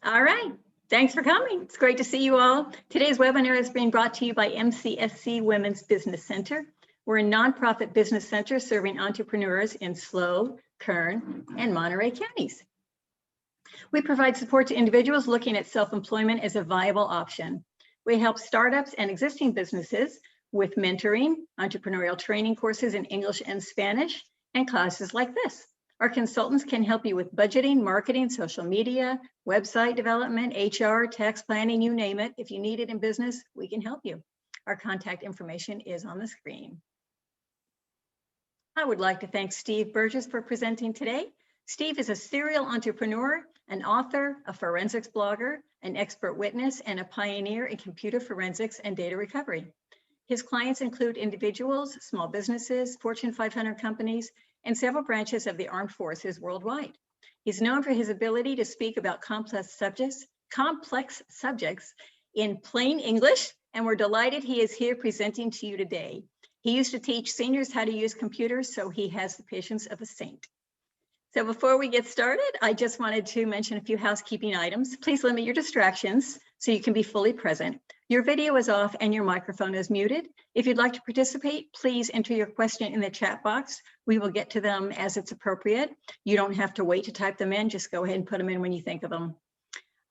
All right. Thanks for coming. It's great to see you all. Today's webinar is being brought to you by MCSC Women's Business Center. We're a nonprofit business center serving entrepreneurs in SLO, Kern, and Monterey counties. We provide support to individuals looking at self-employment as a viable option. We help startups and existing businesses with mentoring, entrepreneurial training courses in English and Spanish, and classes like this. Our consultants can help you with budgeting, marketing, social media, website development, HR, tax planning, you name it. If you need it in business, we can help you. Our contact information is on the screen. I would like to thank Steve Burgess for presenting today. Steve is a serial entrepreneur, an author, a forensics blogger, an expert witness, and a pioneer in computer forensics and data recovery. His clients include individuals, small businesses, Fortune 500 companies, and several branches of the armed forces worldwide. He's known for his ability to speak about complex subjects in plain English, and we're delighted he is here presenting to you today. He used to teach seniors how to use computers, so he has the patience of a saint. So before we get started, I just wanted to mention a few housekeeping items. Please limit your distractions so you can be fully present. Your video is off and your microphone is muted. If you'd like to participate, please enter your question in the chat box. We will get to them as it's appropriate. You don't have to wait to type them in. Just go ahead and put them in when you think of them.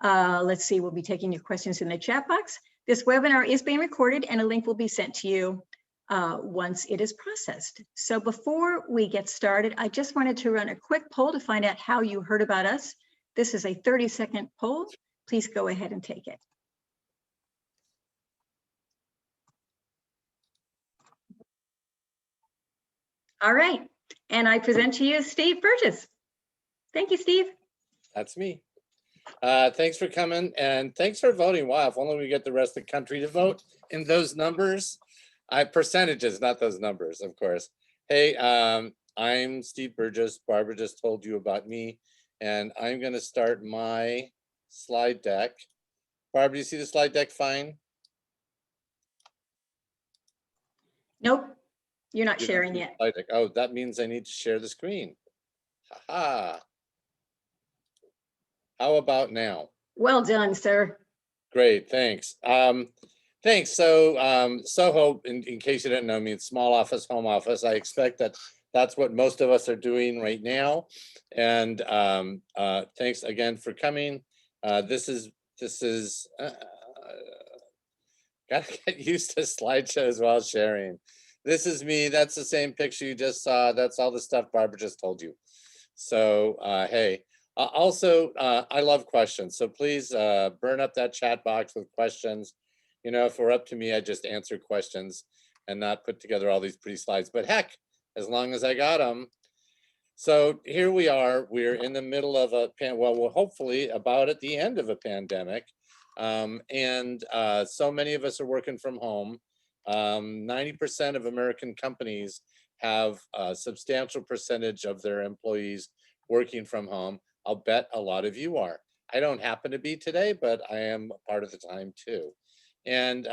Let's see, we'll be taking your questions in the chat box. This webinar is being recorded and a link will be sent to you once it is processed. So before we get started, I just wanted to run a quick poll to find out how you heard about us. This is a 30-second poll. Please go ahead and take it. All right, and I present to you Steve Burgess. Thank you, Steve. That's me. Thanks for coming and thanks for voting. Wow, if only we get the rest of the country to vote in those numbers. Percentages, not those numbers, of course. Hey, I'm Steve Burgess. Barbara just told you about me, and I'm going to start my slide deck. Barbara, do you see the slide deck fine? Nope, you're not sharing yet. Oh, that means I need to share the screen. Ha-ha. How about now? Well done, sir. Great, thanks. Thanks. So Soho, in case you didn't know me, it's small office, home office. I expect that that's what most of us are doing right now. And thanks again for coming. This is gotta get used to slideshows while sharing. This is me. That's the same picture you just saw. That's all the stuff Barbara just told you. So hey. Also, I love questions. So please burn up that chat box with questions. You know, if it were up to me, I'd just answer questions and not put together all these pretty slides. But heck, as long as I got them. So here we are. We're in the middle of a we're hopefully about at the end of a pandemic. So many of us are working from home. 90% of American companies have a substantial percentage of their employees working from home. I'll bet a lot of you are. I don't happen to be today, but I am part of the time too. And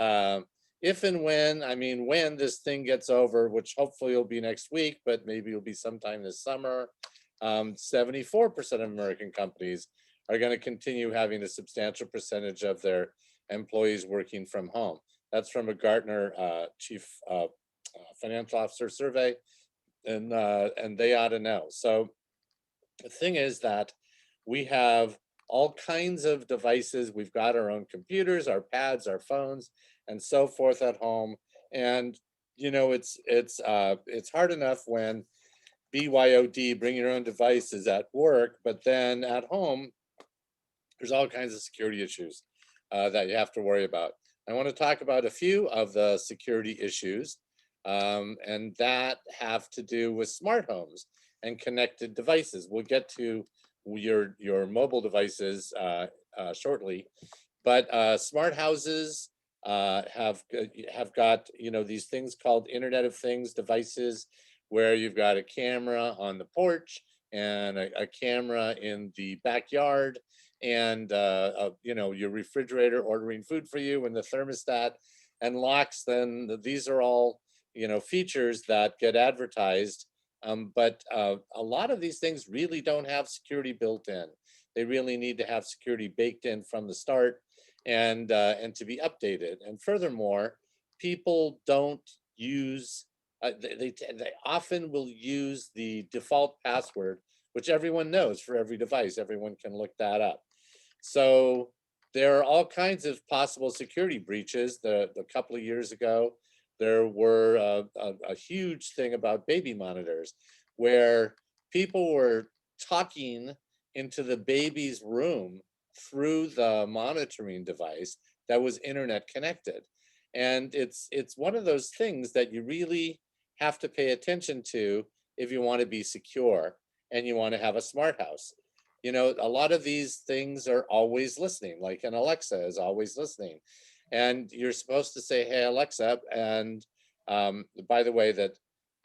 if and when, when this thing gets over, which hopefully will be next week, but maybe it'll be sometime this summer, 74% of American companies are going to continue having a substantial percentage of their employees working from home. That's from a Gartner chief financial officer survey, and they ought to know. So the thing is that we have all kinds of devices. We've got our own computers, our pads, our phones, and so forth at home. And you know, it's hard enough when BYOD, bring your own devices, at work, but then at home, there's all kinds of security issues that you have to worry about. I want to talk about a few of the security issues, and that have to do with smart homes and connected devices. We'll get to your mobile devices shortly, but smart houses have got, you know, these things called Internet of Things devices, where you've got a camera on the porch and a camera in the backyard, and you know, your refrigerator ordering food for you, and the thermostat and locks. Then these are all, you know, features that get advertised. But a lot of these things really don't have security built in. They really need to have security baked in from the start and to be updated. And furthermore, people don't use, they often will use the default password, which everyone knows for every device. Everyone can look that up. So there are all kinds of possible security breaches. A couple of years ago, there were a huge thing about baby monitors where people were talking into the baby's room through the monitoring device that was internet connected. And it's one of those things that you really have to pay attention to if you want to be secure and you want to have a smart house. You know, a lot of these things are always listening, like an Alexa is always listening. And you're supposed to say, hey, Alexa. And by the way, that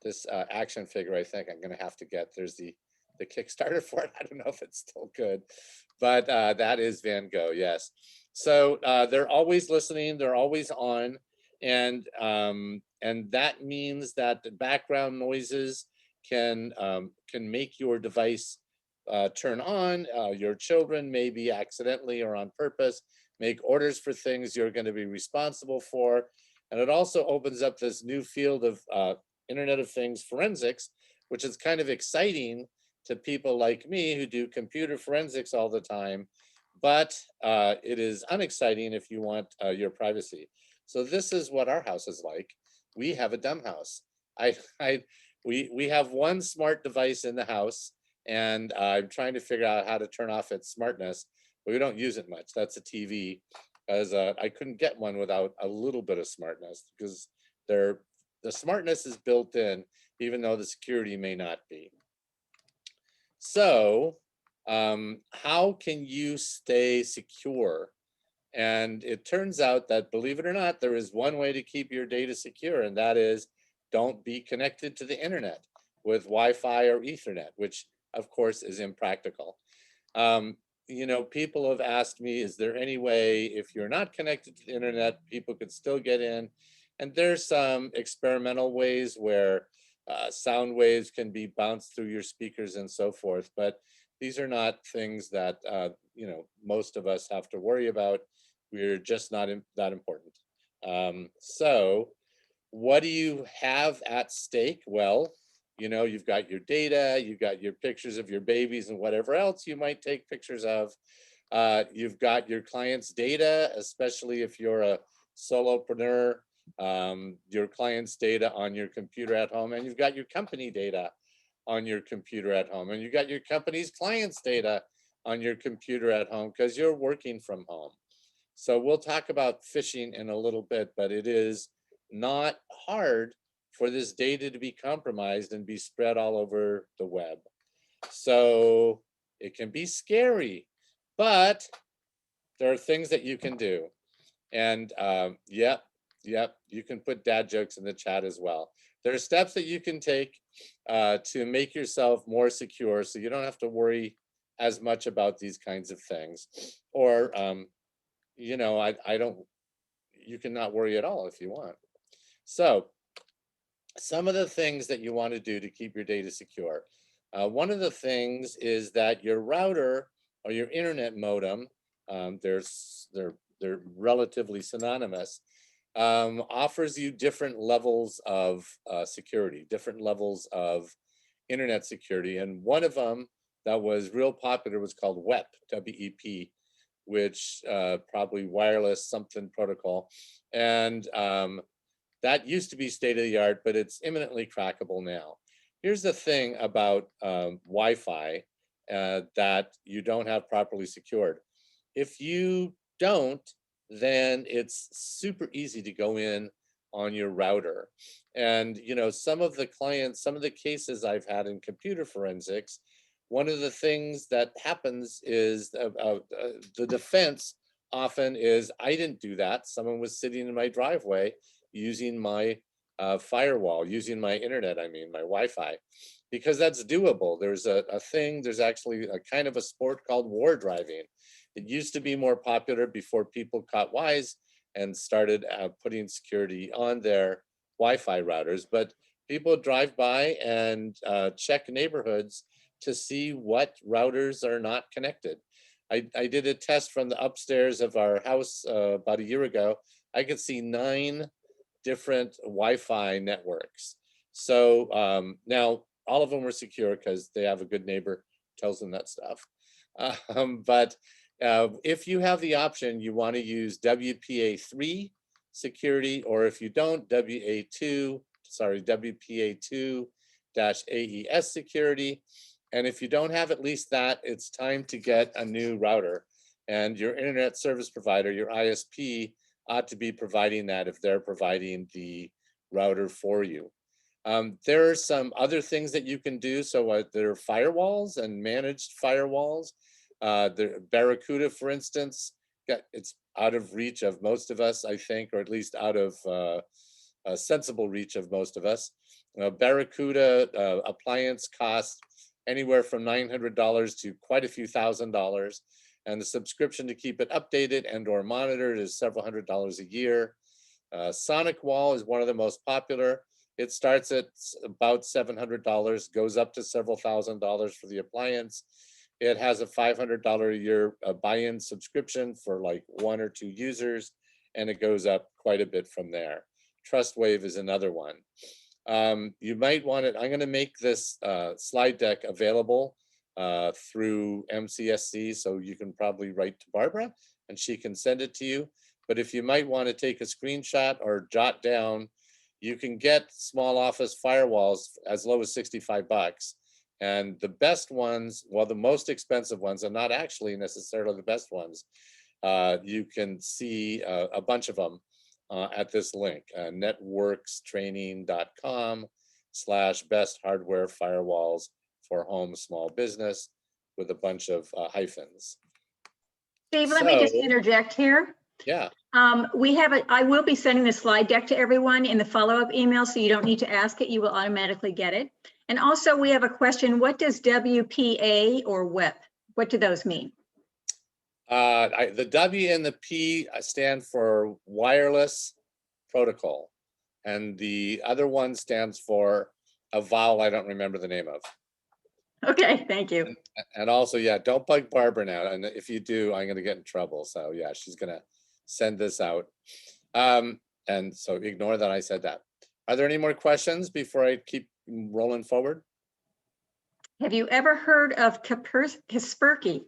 this action figure, I think I'm going to have to get, there's the Kickstarter for it. I don't know if it's still good, but that is Van Gogh, yes. So they're always listening, they're always on. And that means that the background noises can make your device turn on. Your children maybe accidentally or on purpose make orders for things you're going to be responsible for. And it also opens up this new field of Internet of Things forensics, which is kind of exciting to people like me who do computer forensics all the time, but it is unexciting if you want your privacy. So this is what our house is like. We have a dumb house. We have one smart device in the house, and I'm trying to figure out how to turn off its smartness, but we don't use it much. That's a TV, as I couldn't get one without a little bit of smartness, because the smartness is built in, even though the security may not be. So how can you stay secure? And it turns out that, believe it or not, there is one way to keep your data secure, and that is don't be connected to the internet with Wi-Fi or Ethernet, which of course is impractical. You know, people have asked me, is there any way, if you're not connected to the internet, people could still get in? And there's some experimental ways where sound waves can be bounced through your speakers and so forth, but these are not things that you know, most of us have to worry about. We're just not that important. So what do you have at stake? Well, you know, you've got your data, you've got your pictures of your babies and whatever else you might take pictures of. You've got your client's data, especially if you're a solopreneur, your client's data on your computer at home, and you've got your company data on your computer at home, and you've got your company's client's data on your computer at home because you're working from home. So we'll talk about phishing in a little bit, but it is not hard for this data to be compromised and be spread all over the web. So it can be scary, but there are things that you can do. And yep, you can put dad jokes in the chat as well. There are steps that you can take to make yourself more secure so you don't have to worry as much about these kinds of things. Or, you know, you can not worry at all if you want. So some of the things that you want to do to keep your data secure. One of the things is that your router or your internet modem, they're relatively synonymous, offers you different levels of security, different levels of internet security. And one of them that was real popular was called WEP, W-E-P, which probably wireless something protocol. And that used to be state of the art, but it's imminently crackable now. Here's the thing about Wi-Fi that you don't have properly secured. If you don't, then it's super easy to go in on your router. And you know, some of the cases I've had in computer forensics, one of the things that happens is the defense often is, I didn't do that. Someone was sitting in my driveway using my firewall, using my internet, I mean, my Wi-Fi, because that's doable. There's there's actually a kind of a sport called war driving. It used to be more popular before people caught wise and started putting security on their Wi-Fi routers, but people drive by and check neighborhoods to see what routers are not connected. I did a test from the upstairs of our house about a year ago. I could see 9 different Wi-Fi networks. So now all of them were secure because they have a good neighbor tells them that stuff. But if you have the option, you want to use WPA3 security, or if you don't, WPA2-AES security. And if you don't have at least that, it's time to get a new router. And your internet service provider, your ISP, ought to be providing that if they're providing the router for you. There are some other things that you can do. So there are firewalls and managed firewalls. The Barracuda, for instance, it's out of reach of most of us, I think, or at least out of sensible reach of most of us. Barracuda appliance costs anywhere from $900 to quite a few $1,000s. And the subscription to keep it updated and or monitored is several $100s a year. Sonic Wall is one of the most popular. It starts at about $700, goes up to several $1,000s for the appliance. It has a $500 a year buy-in subscription for like 1 or 2 users, and it goes up quite a bit from there. TrustWave is another one. You might want it. I'm going to make this slide deck available through MCSC, so you can probably write to Barbara and she can send it to you. But if you might want to take a screenshot or jot down, you can get small office firewalls as low as 65 bucks. And the best ones, well, the most expensive ones are not actually necessarily the best ones. You can see a bunch of them at this link, networkstraining.com/best hardware firewalls for home small business, with a bunch of hyphens. Steve, let me just interject here. Yeah. I will be sending the slide deck to everyone in the follow-up email, so you don't need to ask it. You will automatically get it. And also we have a question. What does WPA or WEP? What do those mean? The W and the P stand for wireless protocol. And the other one stands for a vowel I don't remember the name of. Okay, thank you. And also, yeah, don't bug Barbara now. And if you do, I'm going to get in trouble. So yeah, she's going to send this out. And so ignore that I said that. Are there any more questions before I keep rolling forward? Have you ever heard of Kaspersky?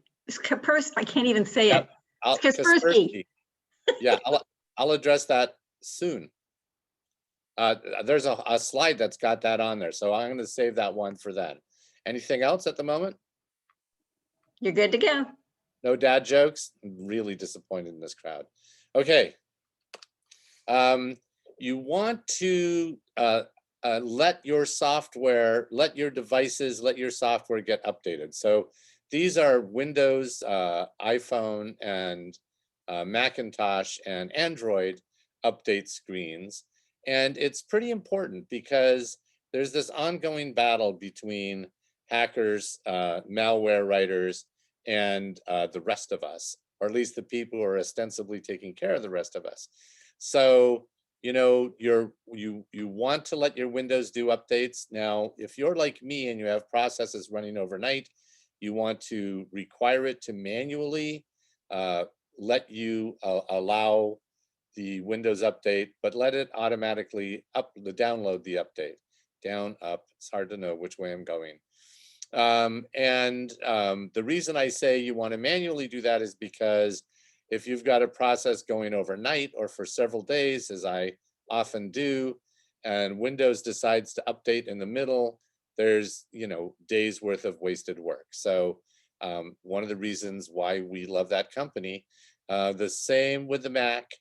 I can't even say it. Kaspersky. Yeah, I'll address that soon. There's a slide that's got that on there, so I'm going to save that one for then. Anything else at the moment? You're good to go. No dad jokes? I'm really disappointed in this crowd. Okay. You want to let your software, let your devices, let your software get updated. So these are Windows, iPhone, and Macintosh and Android update screens. And it's pretty important because there's this ongoing battle between hackers, malware writers, and the rest of us, or at least the people who are ostensibly taking care of the rest of us. So, you know, you want to let your Windows do updates. Now, if you're like me and you have processes running overnight, you want to require it to manually let you allow the Windows update, but let it automatically download the update. Down, up, it's hard to know which way I'm going. The reason I say you want to manually do that is because if you've got a process going overnight or for several days, as I often do, and Windows decides to update in the middle, there's, you know, days worth of wasted work. So one of the reasons why we love that company. The same with the Mac.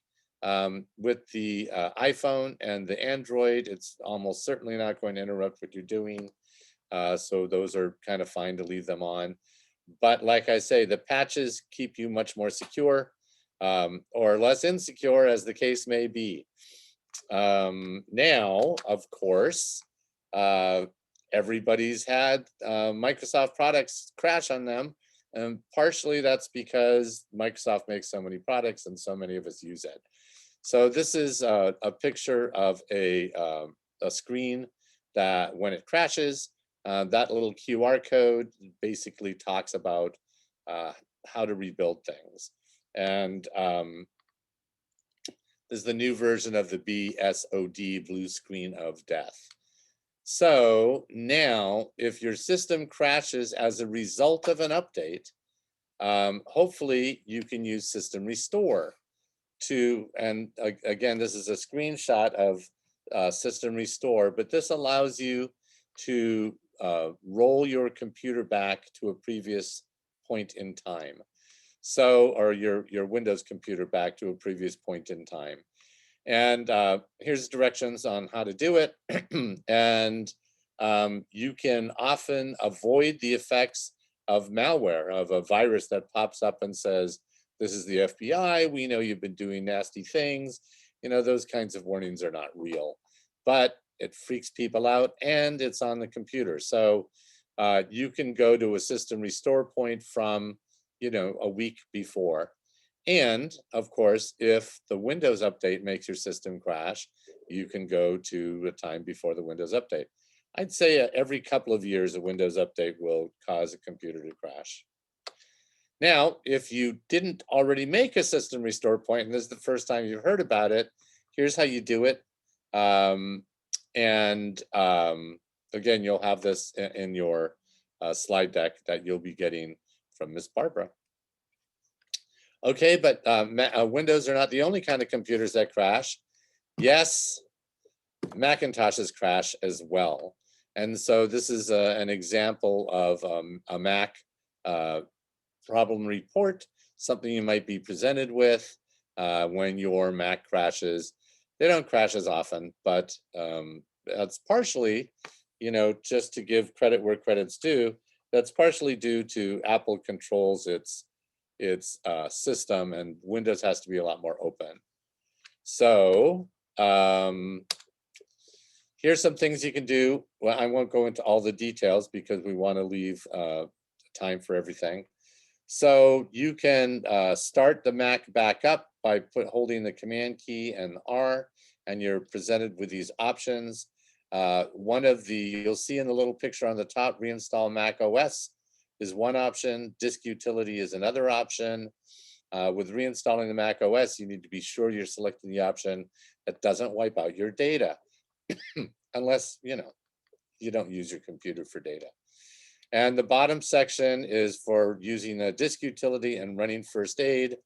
With the iPhone and the Android, it's almost certainly not going to interrupt what you're doing. So those are kind of fine to leave them on. But like I say, the patches keep you much more secure or less insecure, as the case may be. Now, of course, everybody's had Microsoft products crash on them. And partially that's because Microsoft makes so many products and so many of us use it. So this is a picture of a screen that when it crashes, That little QR code basically talks about how to rebuild things. And this is the new version of the BSOD, blue screen of death. So now, if your system crashes as a result of an update, hopefully you can use system restore to, and again, this is a screenshot of system restore, but this allows you to roll your computer back to a previous point in time. So, or your Windows computer back to a previous point in time. And here's directions on how to do it. And you can often avoid the effects of malware, of a virus that pops up and says, this is the FBI, we know you've been doing nasty things. You know, those kinds of warnings are not real, but it freaks people out and it's on the computer. So you can go to a system restore point from, you know, a week before. And of course, if the Windows update makes your system crash, you can go to a time before the Windows update. I'd say every couple of years, a Windows update will cause a computer to crash. Now, if you didn't already make a system restore point, and this is the first time you've heard about it, here's how you do it. Again, you'll have this in your slide deck that you'll be getting from Miss Barbara. Okay, but Windows are not the only kind of computers that crash. Yes, Macintoshes crash as well. And so this is an example of a Mac problem report, something you might be presented with when your Mac crashes. They don't crash as often, but that's partially, you know, just to give credit where credit's due, that's partially due to Apple controls its system, and Windows has to be a lot more open. So here's some things you can do. Well, I won't go into all the details because we want to leave time for everything. So you can start the Mac back up by holding the Command key and R, and you're presented with these options. You'll see in the little picture on the top, reinstall Mac OS is one option. Disk utility is another option. With reinstalling the Mac OS, you need to be sure you're selecting the option that doesn't wipe out your data, unless, you know, you don't use your computer for data. And the bottom section is for using a disk utility and running first aid.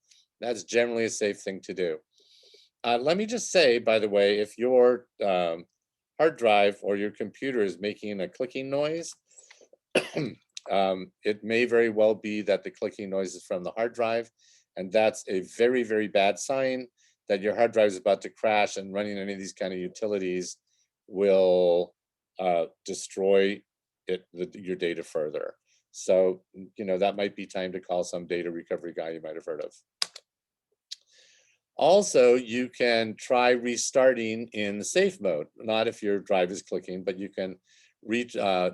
That's generally a safe thing to do. Let me just say, by the way, if your hard drive or your computer is making a clicking noise, it may very well be that the clicking noise is from the hard drive. And that's a very, very bad sign that your hard drive is about to crash, and running any of these kind of utilities will destroy your data further. So, you know, that might be time to call some data recovery guy you might have heard of. Also, you can try restarting in safe mode, not if your drive is clicking, but you can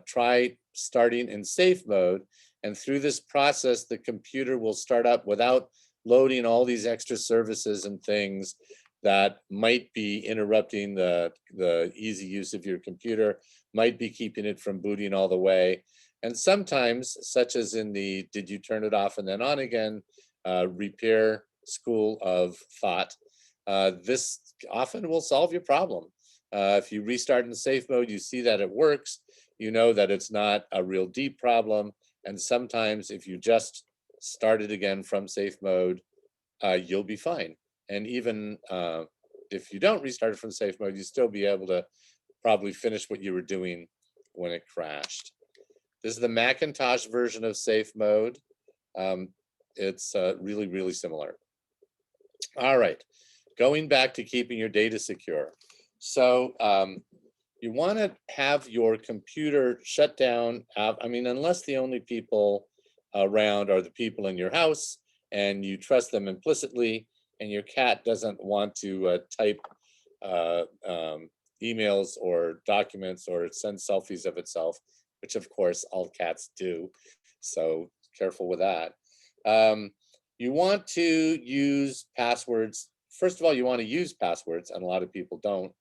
try starting in safe mode. And through this process, the computer will start up without loading all these extra services and things that might be interrupting the easy use of your computer, might be keeping it from booting all the way. And sometimes, such as in the did you turn it off and then on again repair school of thought, this often will solve your problem. If you restart in safe mode, you see that it works, you know that it's not a real deep problem. And sometimes if you just start it again from safe mode, you'll be fine. And even if you don't restart it from safe mode, you'll still be able to probably finish what you were doing when it crashed. This is the Macintosh version of safe mode. It's really, really similar. All right, going back to keeping your data secure. So you want to have your computer shut down. I mean, unless the only people around are the people in your house and you trust them implicitly, and your cat doesn't want to type emails or documents or send selfies of itself, which of course all cats do. So careful with that. You want to use passwords. First of all, you want to use passwords, and a lot of people don't.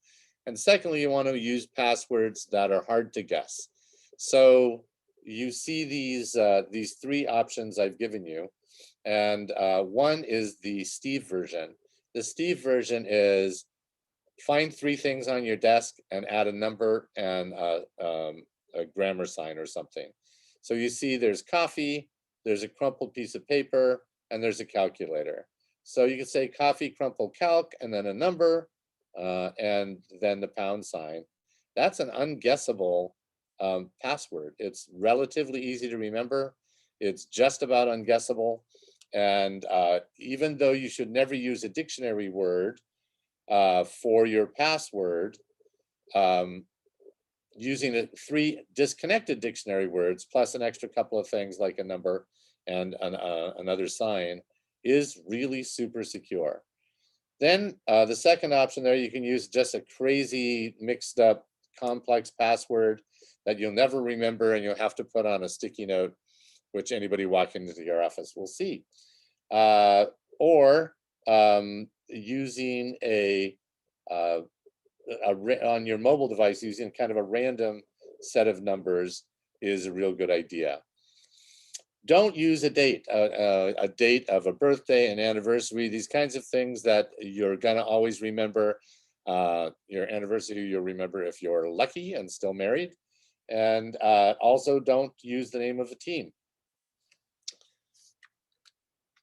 And secondly, you want to use passwords that are hard to guess. So you see these three options I've given you, and one is the Steve version. The Steve version is find three things on your desk and add a number and a grammar sign or something. So you see there's coffee, there's a crumpled piece of paper, and there's a calculator. So you can say coffee, crumpled, calc, and then a number, and then the pound sign. That's an unguessable password. It's relatively easy to remember. It's just about unguessable. And even though you should never use a dictionary word for your password, using three disconnected dictionary words plus an extra couple of things like a number and another sign is really super secure. Then the second option there, you can use just a crazy mixed up complex password that you'll never remember and you'll have to put on a sticky note, which anybody walking into your office will see. Or using on your mobile device, using kind of a random set of numbers is a real good idea. Don't use a date of a birthday, an anniversary, these kinds of things that you're gonna always remember. Your anniversary, you'll remember if you're lucky and still married. And also don't use the name of a team.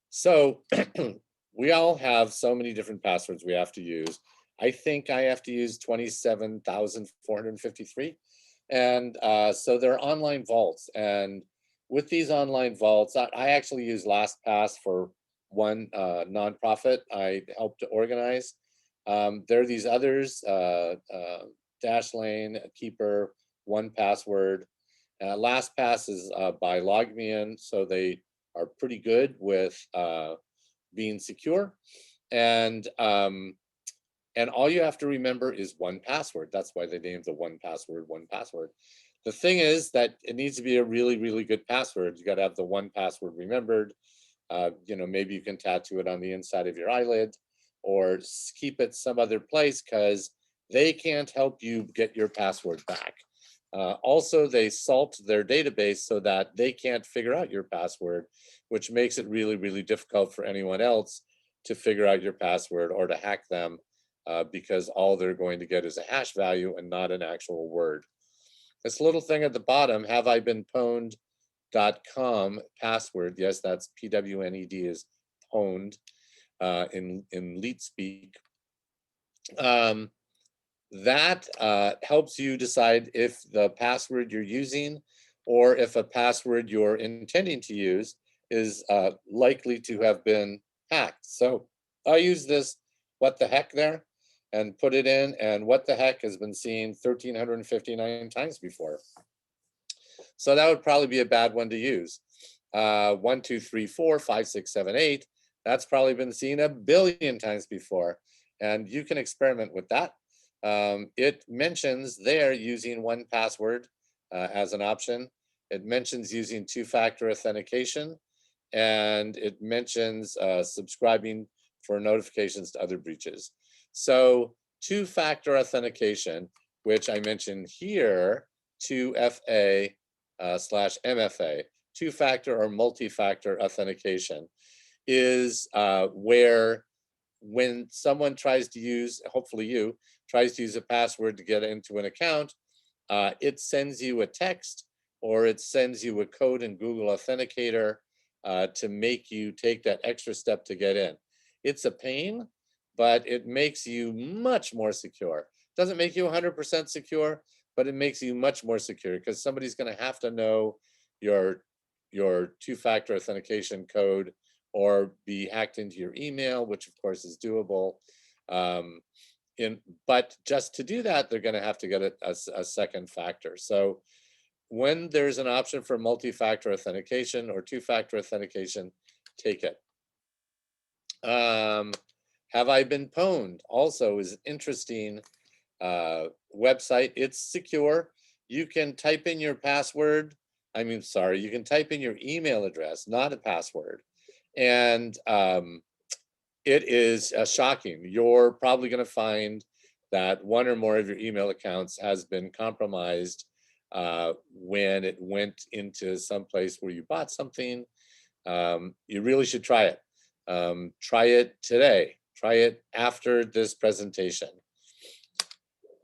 So we all have so many different passwords we have to use. I think I have to use 27,453. And so there are online vaults. And with these online vaults, I actually use LastPass for one nonprofit I helped to organize. There are these others, Dashlane, Keeper, 1Password. LastPass is by LogMeIn, so they are pretty good with being secure. And all you have to remember is 1Password. That's why they named the 1Password 1Password. The thing is that it needs to be a really, really good password. You got to have the 1Password remembered. Maybe you can tattoo it on the inside of your eyelid or keep it some other place because they can't help you get your password back. Also, they salt their database so that they can't figure out your password, which makes it really, really difficult for anyone else to figure out your password or to hack them because all they're going to get is a hash value and not an actual word. This little thing at the bottom, have I been pwned.com password. Yes, that's PWNED is pwned in leet speak. That helps you decide if the password you're using or if a password you're intending to use is likely to have been hacked. So I use this what the heck there and put it in, and what the heck has been seen 1,359 times before. So that would probably be a bad one to use. 1, 2, 3, 4, 5, 6, 7, 8. That's probably been seen a billion times before. And you can experiment with that. It mentions there using 1Password as an option. It mentions using two-factor authentication. And it mentions subscribing for notifications to other breaches. So two-factor authentication, which I mentioned here, 2FA/MFA, two-factor or multi-factor authentication, is where when someone tries to use, hopefully you, tries to use a password to get into an account, it sends you a text or it sends you a code in Google Authenticator to make you take that extra step to get in. It's a pain, but it makes you much more secure. Doesn't make you 100% secure, but it makes you much more secure because somebody's going to have to know your two-factor authentication code or be hacked into your email, which of course is doable. But just to do that, they're going to have to get a second factor. So when there's an option for multi-factor authentication or two-factor authentication, take it. Have I been pwned? Also is an interesting website. It's secure. You can type in your password. You can type in your email address, not a password. And it is shocking. You're probably going to find that one or more of your email accounts has been compromised when it went into some place where you bought something. You really should try it. Try it today. Try it after this presentation.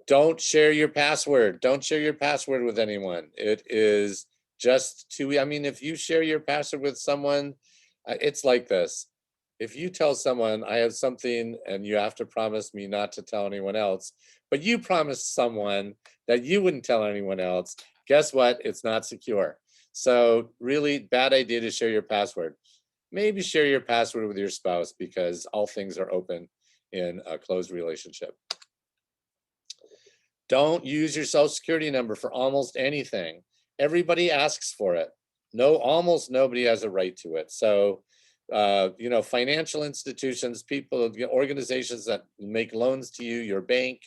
Don't share your password. Don't share your password with anyone. It is just too, I mean, if you share your password with someone, it's like this. If you tell someone I have something and you have to promise me not to tell anyone else, but you promised someone that you wouldn't tell anyone else, guess what? It's not secure. So really bad idea to share your password. Maybe share your password with your spouse because all things are open in a closed relationship. Don't use your social security number for almost anything. Everybody asks for it. No, almost nobody has a right to it. So, you know, financial institutions, people, organizations that make loans to you, your bank,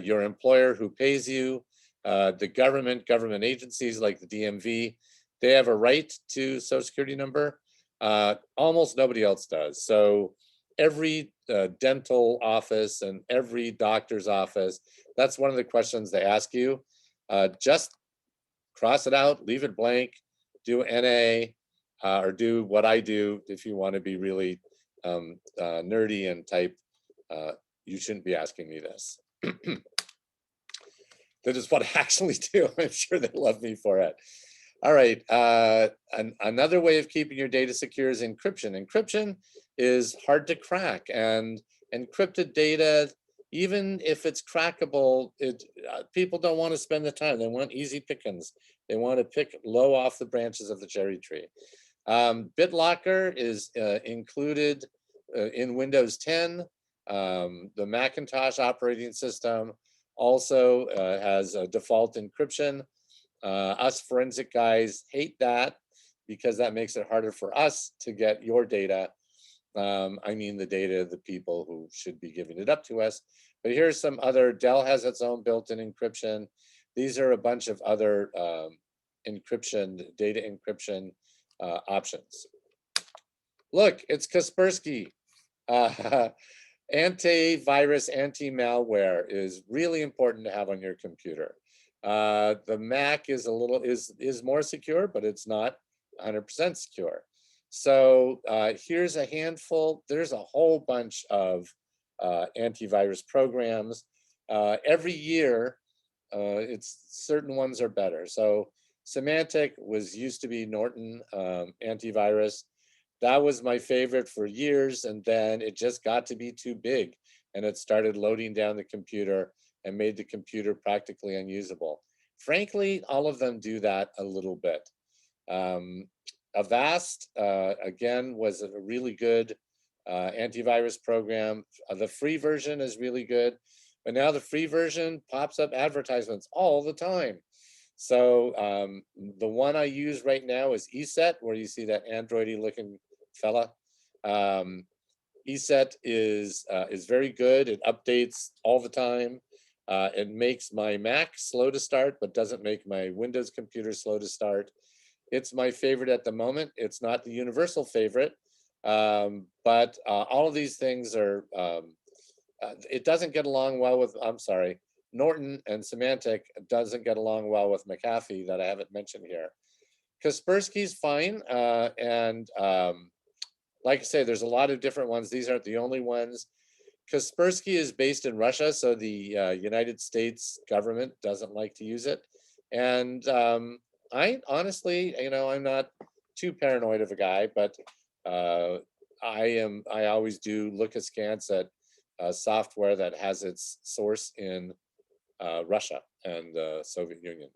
your employer who pays you, the government agencies like the DMV, they have a right to social security number. Almost nobody else does. So every dental office and every doctor's office, that's one of the questions they ask you. Just cross it out, leave it blank, do NA, or do what I do if you want to be really nerdy and type, you shouldn't be asking me this. That is what I actually do. I'm sure they love me for it. All right, another way of keeping your data secure is encryption. Encryption is hard to crack, and encrypted data, even if it's crackable, people don't want to spend the time. They want easy pickings. They want to pick low off the branches of the cherry tree. BitLocker is included in Windows 10. The Macintosh operating system also has a default encryption. Us forensic guys hate that because that makes it harder for us to get your data. I mean the data of the people who should be giving it up to us. But here's some other, Dell has its own built-in encryption. These are a bunch of other encryption, data encryption options. Look, it's Kaspersky. Antivirus, anti-malware is really important to have on your computer. The Mac is is more secure, but it's not 100% secure. So here's a handful. There's a whole bunch of antivirus programs. Every year, it's certain ones are better. So Symantec used to be Norton antivirus. That was my favorite for years, and then it just got to be too big, and it started loading down the computer and made the computer practically unusable. Frankly, all of them do that a little bit. Avast, again, was a really good antivirus program. The free version is really good, but now the free version pops up advertisements all the time. So the one I use right now is ESET, where you see that Androidy looking fella. ESET is very good. It updates all the time. It makes my Mac slow to start, but doesn't make my Windows computer slow to start. It's my favorite at the moment. It's not the universal favorite, but all of these things are, it doesn't get along well with, I'm sorry, Norton and Symantec doesn't get along well with McAfee that I haven't mentioned here. Kaspersky's fine, and like I say, there's a lot of different ones. These aren't the only ones. Kaspersky is based in Russia, so the United States government doesn't like to use it. And I honestly, you know, I'm not too paranoid of a guy, but I always do look askance at software that has its source in Russia and the Soviet Union.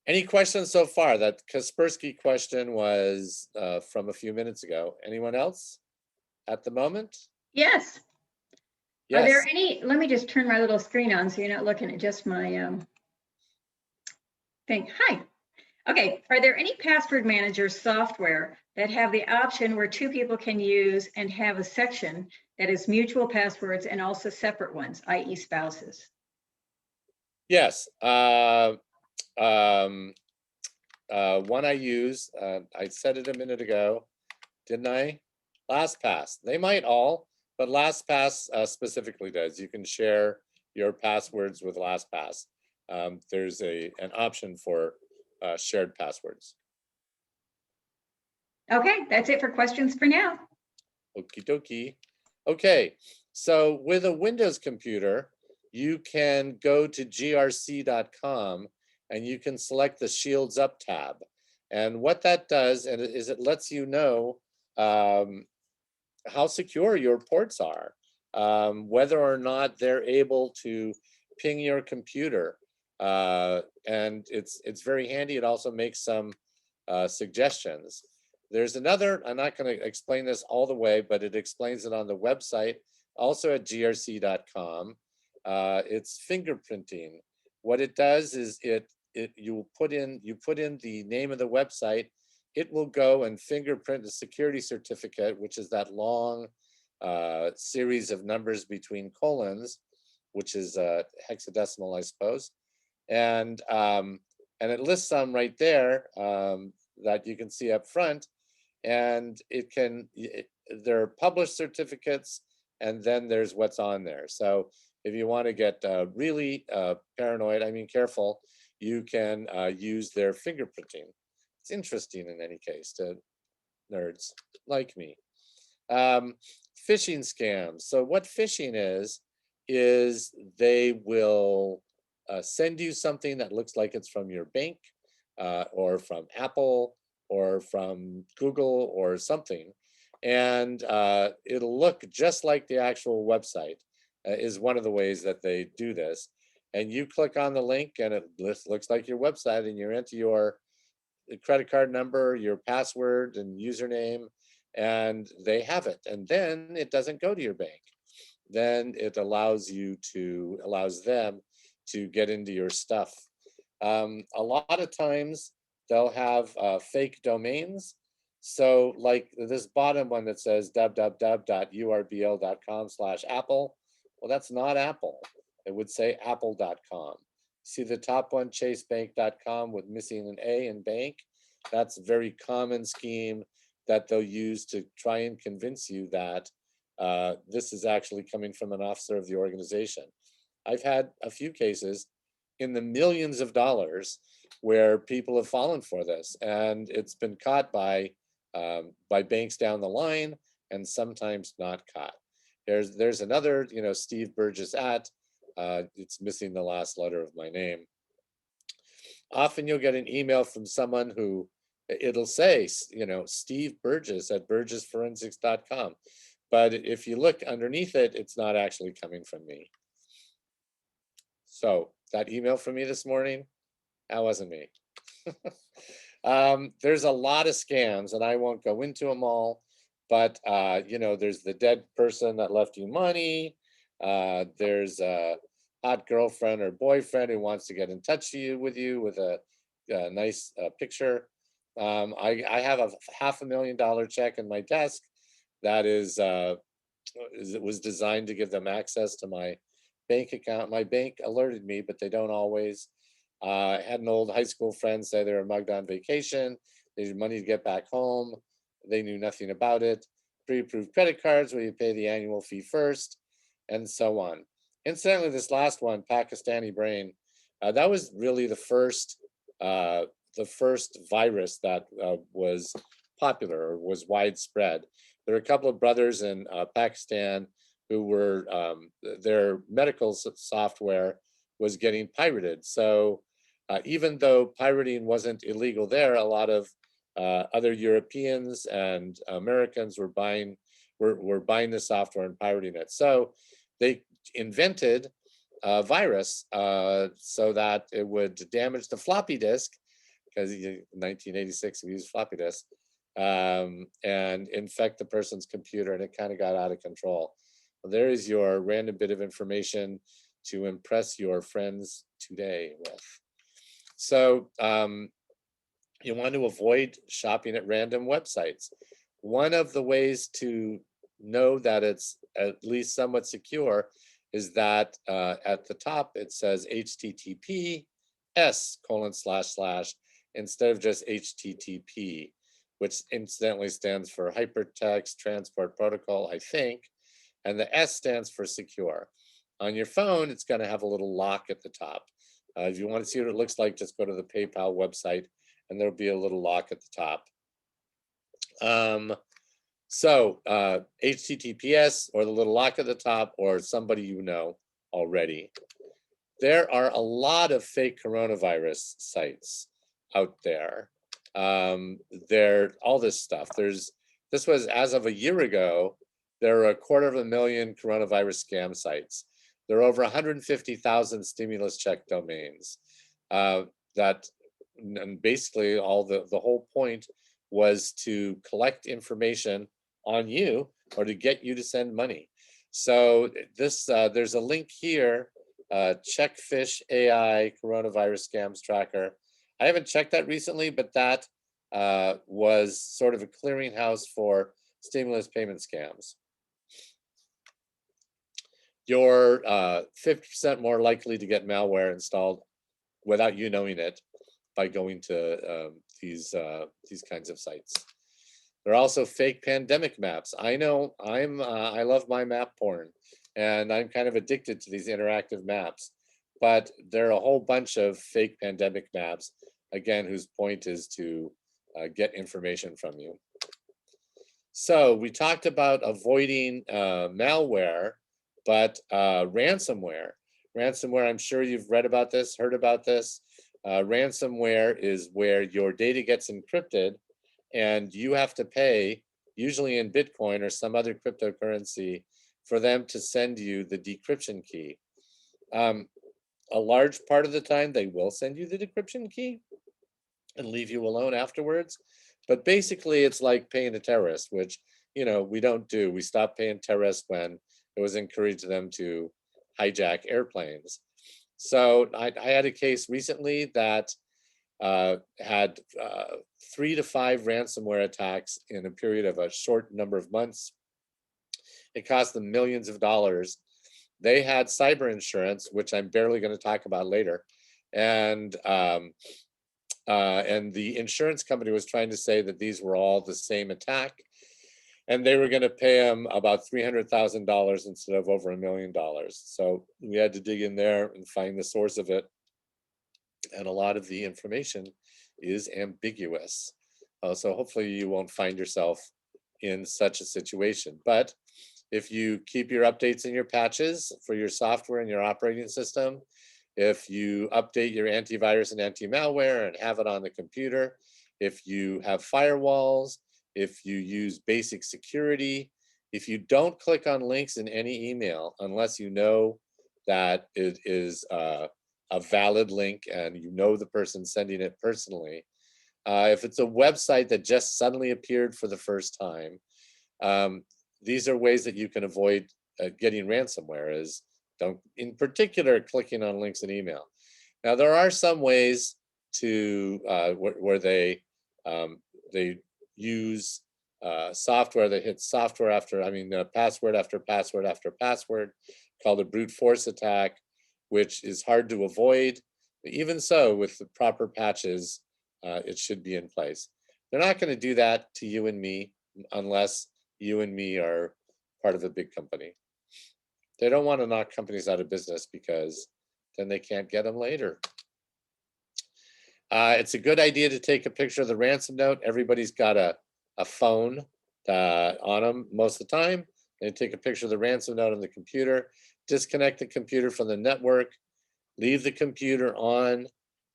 Any questions so far? That Kaspersky question was from a few minutes ago. Anyone else at the moment? Yes. Yes. Are there any, let me just turn my little screen on so you're not looking at just my thing. Hi. Okay. Are there any password manager software that have the option where two people can use and have a section that is mutual passwords and also separate ones, i.e. spouses? Yes. One I use, I said it a minute ago, didn't I? LastPass. They might all, but LastPass specifically does. You can share your passwords with LastPass. there's an option for shared passwords. Okay, that's it for questions for now. Okie dokie. Okay, so with a Windows computer, you can go to grc.com and you can select the Shields Up tab. And what that does is it lets you know how secure your ports are, whether or not they're able to ping your computer. And it's very handy. It also makes some suggestions. There's another, I'm not going to explain this all the way, but it explains it on the website, also at grc.com. It's fingerprinting. What it does is you put in the name of the website. It will go and fingerprint the security certificate, which is that long series of numbers between colons, which is hexadecimal, I suppose. And it lists some right there that you can see up front. And there are published certificates, and then there's what's on there. So if you want to get really paranoid, I mean careful, you can use their fingerprinting. It's interesting in any case to nerds like me. Phishing scams. So what phishing is they will send you something that looks like it's from your bank or from Apple or from Google or something. And it'll look just like the actual website is one of the ways that they do this. And you click on the link and it looks like your website, and you enter your credit card number, your password and username, and they have it. And then it doesn't go to your bank. Then it allows them to get into your stuff. A lot of times they'll have fake domains. So like this bottom one that says www.urbl.com/Apple. Well, that's not Apple. It would say apple.com. See the top one, chasebank.com, with missing an A in bank? That's a very common scheme that they'll use to try and convince you that this is actually coming from an officer of the organization. I've had a few cases in the millions of dollars where people have fallen for this, and it's been caught by banks down the line, and sometimes not caught. There's another, Steve Burgess at. It's missing the last letter of my name. Often you'll get an email from someone who it'll say, Steve Burgess at burgessforensics.com. But if you look underneath it, it's not actually coming from me. So that email from me this morning, that wasn't me. There's a lot of scams, and I won't go into them all, but there's the dead person that left you money. There's a hot girlfriend or boyfriend who wants to get in touch with you with a nice picture. I have a $500,000 check in my desk that it was designed to give them access to my bank account. My bank alerted me, but they don't always. I had an old high school friend say they were mugged on vacation. They needed money to get back home. They knew nothing about it. Pre-approved credit cards where you pay the annual fee first, and so on. Incidentally, this last one, Pakistani brain, that was really the first virus that was popular or was widespread. There were a couple of brothers in Pakistan who were their medical software was getting pirated. So even though pirating wasn't illegal there, a lot of other Europeans and Americans were buying the software and pirating it. So they invented a virus so that it would damage the floppy disk, because in 1986 we used floppy disk, and infect the person's computer, and it kind of got out of control. Well, there is your random bit of information to impress your friends today with. So you want to avoid shopping at random websites. One of the ways to know that it's at least somewhat secure is that at the top it says HTTPS : instead of just HTTP, which incidentally stands for Hypertext Transport Protocol, I think, and the S stands for secure. On your phone, it's going to have a little lock at the top. If you want to see what it looks like, just go to the PayPal website and there'll be a little lock at the top. HTTPS or the little lock at the top, or somebody you know already. There are a lot of fake coronavirus sites out there. All this stuff. This was as of a year ago, there are 250,000 coronavirus scam sites. There are over 150,000 stimulus check domains. And basically the whole point was to collect information on you or to get you to send money. So there's a link here, Checkfish AI coronavirus scams tracker. I haven't checked that recently, but that was sort of a clearinghouse for stimulus payment scams. You're 50% more likely to get malware installed without you knowing it by going to these kinds of sites. There are also fake pandemic maps. I know I love my map porn, and I'm kind of addicted to these interactive maps, but there are a whole bunch of fake pandemic maps, again, whose point is to get information from you. So we talked about avoiding malware, but ransomware. Ransomware, I'm sure you've read about this, heard about this. Ransomware is where your data gets encrypted and you have to pay, usually in Bitcoin or some other cryptocurrency, for them to send you the decryption key. A large part of the time, they will send you the decryption key and leave you alone afterwards. But basically, it's like paying a terrorist, which, you know, we don't do. We stopped paying terrorists when it was encouraged them to hijack airplanes. So I had a case recently that had 3 to 5 ransomware attacks in a period of a short number of months. It cost them millions of dollars. They had cyber insurance, which I'm barely going to talk about later, and the insurance company was trying to say that these were all the same attack, and they were going to pay them about $300,000 instead of over $1 million. So we had to dig in there and find the source of it. And a lot of the information is ambiguous. So hopefully you won't find yourself in such a situation. But if you keep your updates and your patches for your software and your operating system, if you update your antivirus and anti-malware and have it on the computer, if you have firewalls, if you use basic security, if you don't click on links in any email unless you know that it is a valid link and you know the person sending it personally, if it's a website that just suddenly appeared for the first time, these are ways that you can avoid getting ransomware, is don't, in particular, clicking on links in email. Now, there are some ways to where they use software that hits software after, password after password after password, called a brute force attack, which is hard to avoid. Even so, with the proper patches, it should be in place. They're not going to do that to you and me unless you and me are part of a big company. They don't want to knock companies out of business because then they can't get them later. It's a good idea to take a picture of the ransom note. Everybody's got a phone on them most of the time. They take a picture of the ransom note on the computer, disconnect the computer from the network, leave the computer on.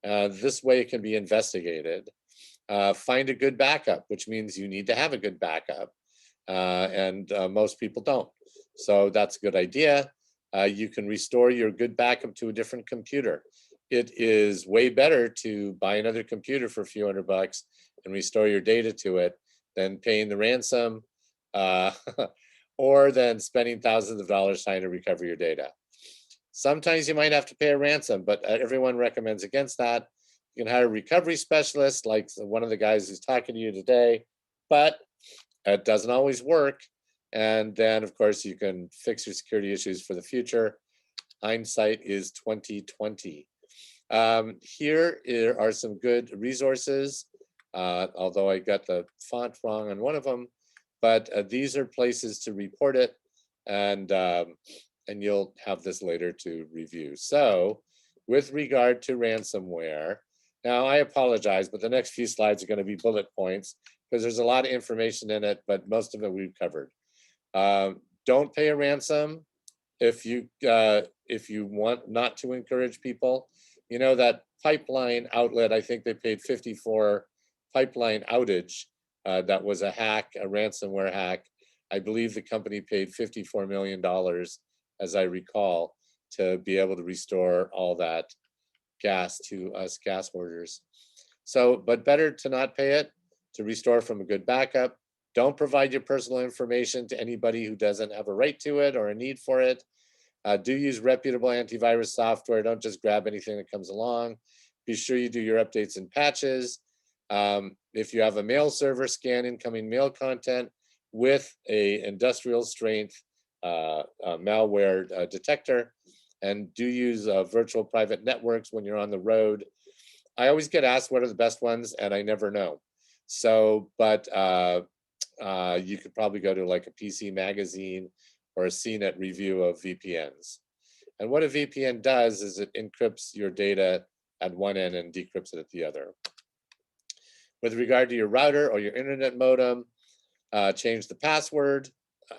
This way it can be investigated. Find a good backup, which means you need to have a good backup. And most people don't. So that's a good idea. You can restore your good backup to a different computer. It is way better to buy another computer for a few $100 and restore your data to it than paying the ransom or then spending thousands of dollars trying to recover your data. Sometimes you might have to pay a ransom, but everyone recommends against that. You can hire a recovery specialist like one of the guys who's talking to you today, but it doesn't always work. And then, of course, you can fix your security issues for the future. Hindsight is 2020. Here are some good resources, although I got the font wrong on one of them. But these are places to report it, and you'll have this later to review. So with regard to ransomware. Now, I apologize, but the next few slides are going to be bullet points because there's a lot of information in it, but most of it we've covered. Don't pay a ransom if you want not to encourage people. You know, that pipeline outlet, I think they paid 54 pipeline outage. That was a hack, a ransomware hack. I believe the company paid $54 million, as I recall, to be able to restore all that gas to us gas hoarders. So, but better to not pay it, to restore from a good backup. Don't provide your personal information to anybody who doesn't have a right to it or a need for it. Do use reputable antivirus software. Don't just grab anything that comes along. Be sure you do your updates and patches. If you have a mail server, scan incoming mail content with a industrial strength malware detector, and do use virtual private networks when you're on the road. I always get asked what are the best ones, and I never know. So, but you could probably go to like a PC Magazine or a CNET review of VPNs. And what a VPN does is it encrypts your data at one end and decrypts it at the other. With regard to your router or your internet modem, change the password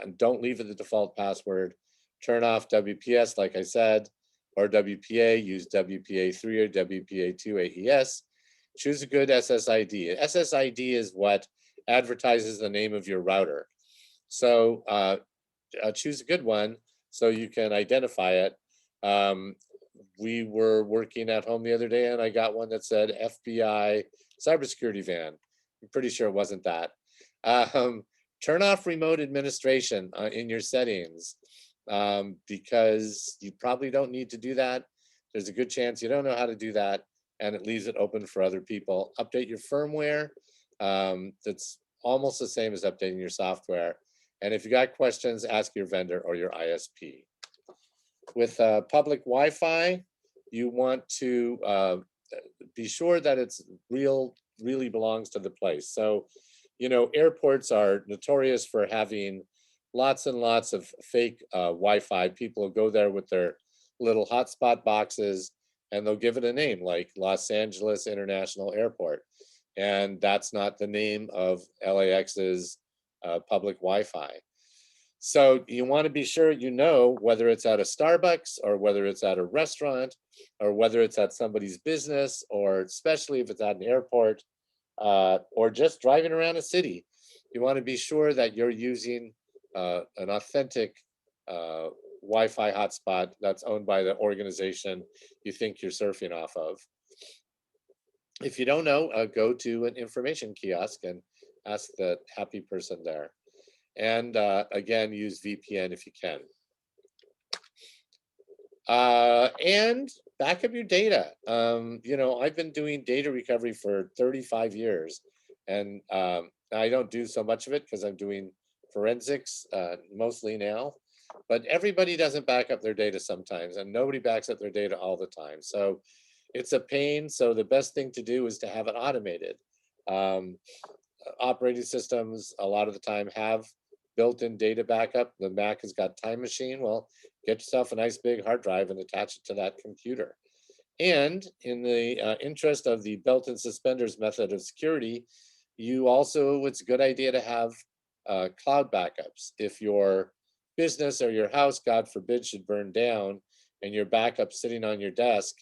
and don't leave it the default password. Turn off WPS, like I said, or WPA, use WPA3 or WPA2 AES. Choose a good SSID. SSID is what advertises the name of your router. So choose a good one so you can identify it. We were working at home the other day and I got one that said FBI cybersecurity van. I'm pretty sure it wasn't that. Turn off remote administration in your settings because you probably don't need to do that. There's a good chance you don't know how to do that, and it leaves it open for other people. Update your firmware. That's almost the same as updating your software. And if you got questions, ask your vendor or your ISP. With public Wi-Fi, you want to be sure that it's really belongs to the place. So, you know, airports are notorious for having lots and lots of fake Wi-Fi. People go there with their little hotspot boxes and they'll give it a name like Los Angeles International Airport. And that's not the name of LAX's public Wi-Fi. So you want to be sure you know whether it's at a Starbucks or whether it's at a restaurant or whether it's at somebody's business, or especially if it's at an airport or just driving around a city. You want to be sure that you're using an authentic Wi-Fi hotspot that's owned by the organization you think you're surfing off of. If you don't know, go to an information kiosk and ask the happy person there. And again, use VPN if you can. And back up your data. You know, I've been doing data recovery for 35 years, and I don't do so much of it because I'm doing forensics mostly now. But everybody doesn't back up their data sometimes, and nobody backs up their data all the time. So it's a pain. So the best thing to do is to have it automated. Operating systems a lot of the time have built-in data backup. The Mac has got Time Machine. Well, get yourself a nice big hard drive and attach it to that computer. And in the interest of the belt and suspenders method of security, you also, it's a good idea to have cloud backups. If your business or your house, God forbid, should burn down and your backup sitting on your desk,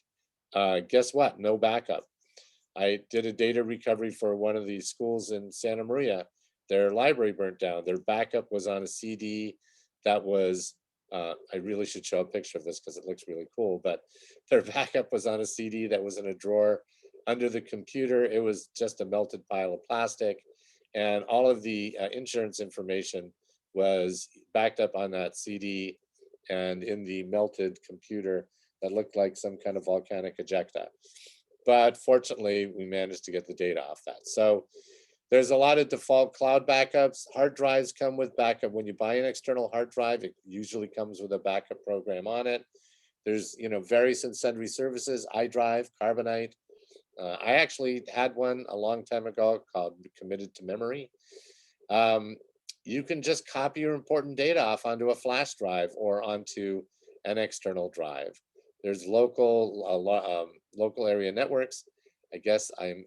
guess what? No backup. I did a data recovery for one of the schools in Santa Maria. Their library burnt down. Their backup was on a CD that was, I really should show a picture of this because it looks really cool, but their backup was on a CD that was in a drawer under the computer. It was just a melted pile of plastic, and all of the insurance information was backed up on that CD and in the melted computer that looked like some kind of volcanic ejecta. But fortunately, we managed to get the data off that. So there's a lot of default cloud backups. Hard drives come with backup. When you buy an external hard drive, it usually comes with a backup program on it. There's, you know, various and sundry services, iDrive, Carbonite. I actually had one a long time ago called Committed to Memory. You can just copy your important data off onto a flash drive or onto an external drive. There's local area networks. I guess I'm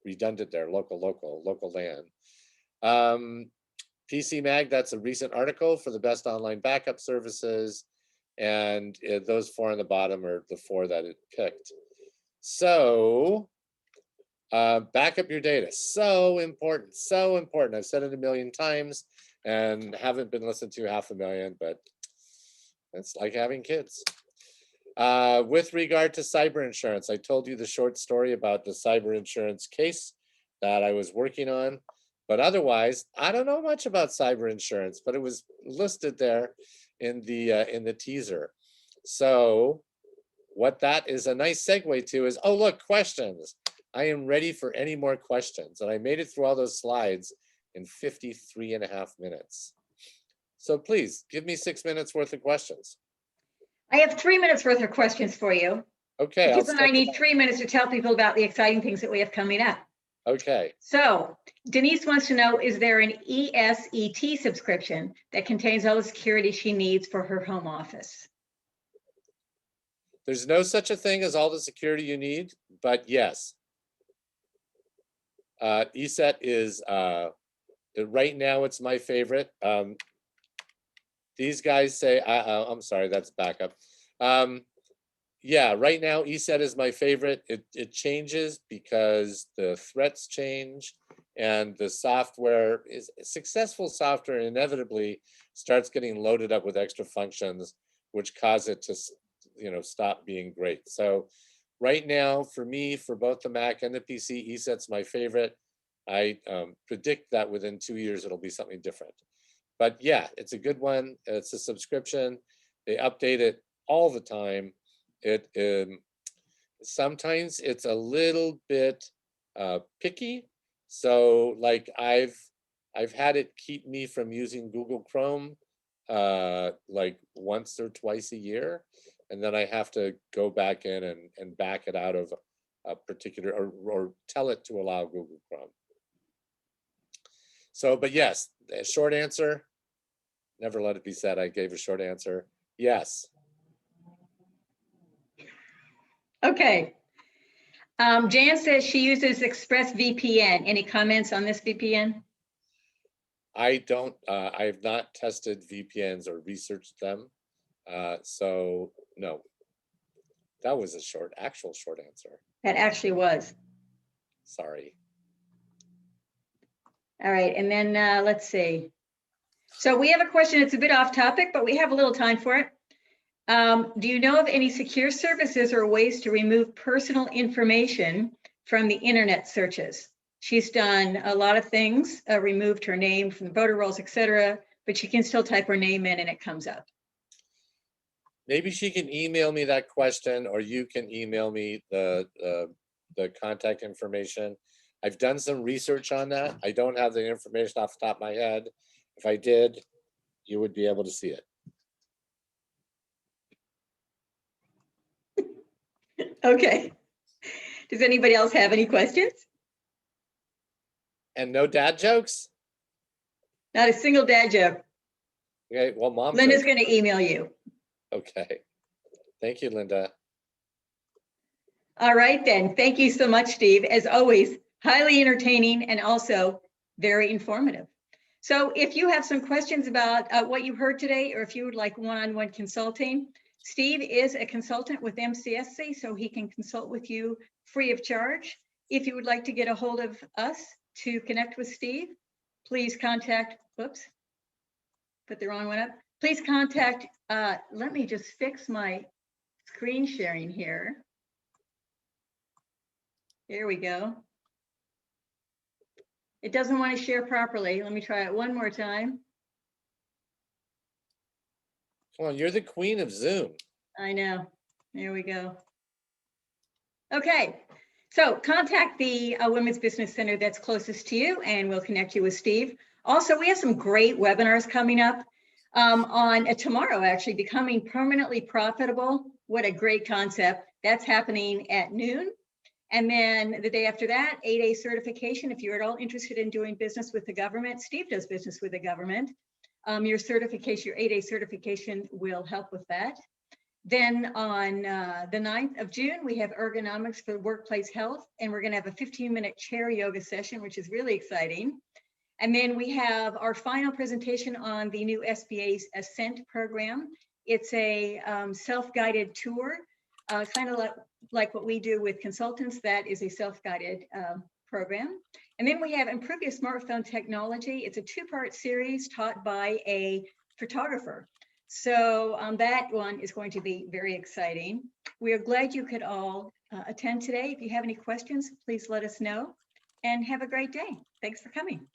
redundant there. Local LAN. PC Mag, that's a recent article for the best online backup services. And those 4 on the bottom are the 4 that it picked. So back up your data. So important, so important. I've said it a million times and haven't been listened to 500,000, but it's like having kids. With regard to cyber insurance, I told you the short story about the cyber insurance case that I was working on. But otherwise, I don't know much about cyber insurance, but it was listed there in the teaser. So what that is a nice segue to is, oh, look, questions. I am ready for any more questions. And I made it through all those slides in 53.5 minutes. So please give me 6 minutes worth of questions. I have 3 minutes worth of questions for you. Okay. Because then I need 3 minutes to tell people about the exciting things that we have coming up. Okay. So Denise wants to know, is there an ESET subscription that contains all the security she needs for her home office? There's no such a thing as all the security you need, but yes. ESET is, right now it's my favorite. These guys say, I'm sorry, that's backup. Yeah, right now ESET is my favorite. It changes because the threats change and the software is successful software inevitably starts getting loaded up with extra functions, which cause it to, stop being great. So right now for me, for both the Mac and the PC, ESET's my favorite. I predict that within 2 years, it'll be something different. But yeah, it's a good one. It's a subscription. They update it all the time. It sometimes it's a little bit picky. So like I've had it keep me from using Google Chrome like once or twice a year, and then I have to go back in and back it out of a particular or tell it to allow Google Chrome. So, but yes, the short answer, never let it be said I gave a short answer. Yes. Okay. Jan says she uses ExpressVPN. Any comments on this VPN? I don't, I have not tested VPNs or researched them. So no, that was a actual short answer. That actually was. Sorry. All right, and then let's see. So we have a question, it's a bit off topic, but we have a little time for it. Do you know of any secure services or ways to remove personal information from the internet searches? She's done a lot of things, removed her name from the voter rolls, etc., but she can still type her name in and it comes up. Maybe she can email me that question, or you can email me the contact information. I've done some research on that. I don't have the information off the top of my head. If I did, you would be able to see it. Okay. Does anybody else have any questions? And no dad jokes? Not a single dad joke. Okay, well, Mom. Linda's going to email you. Okay. Thank you, Linda. All right, then. Thank you so much, Steve. As always, highly entertaining and also very informative. So if you have some questions about what you heard today, or if you would like one-on-one consulting, Steve is a consultant with MCSC, so he can consult with you free of charge. If you would like to get a hold of us to connect with Steve, please contact, whoops, put the wrong one up. Please contact, let me just fix my screen sharing here. There we go. It doesn't want to share properly. Let me try it one more time. Come on, you're the queen of Zoom. I know. There we go. Okay, so contact the Women's Business Center that's closest to you and we'll connect you with Steve. Also, we have some great webinars coming up on tomorrow, actually, Becoming Permanently Profitable. What a great concept. That's happening at noon. And then the day after that, 8A certification. If you're at all interested in doing business with the government, Steve does business with the government. Your certification, your 8A certification will help with that. Then on the 9th of June, we have ergonomics for workplace health, and we're going to have a 15-minute chair yoga session, which is really exciting. And then we have our final presentation on the new SBA's Ascent program. It's a self-guided tour, kind of like what we do with consultants. That is a self-guided program. And then we have Improve Your Smartphone Technology. It's a two-part series taught by a photographer. So that one is going to be very exciting. We are glad you could all attend today. If you have any questions, please let us know, and have a great day. Thanks for coming.